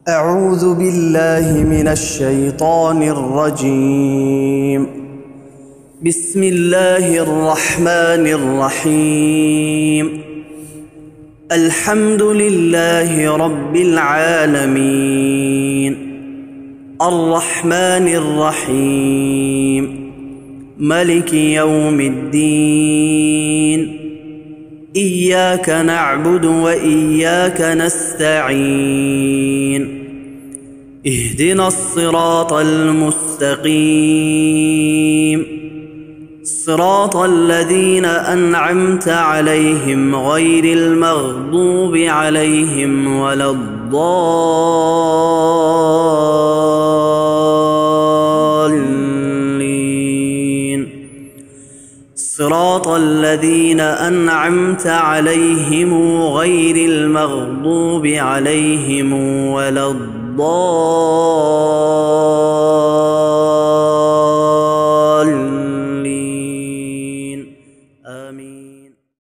أعوذ بالله من الشيطان الرجيم. بسم الله الرحمن الرحيم. الحمد لله رب العالمين، الرحمن الرحيم، ملك يوم الدين. إياك نعبد وإياك نستعين. اهدنا الصراط المستقيم، صراط الذين أنعمت عليهم غير المغضوب عليهم ولا الضالين. صراط الذين أنعمت عليهم غير المغضوب عليهم ولا الضالين.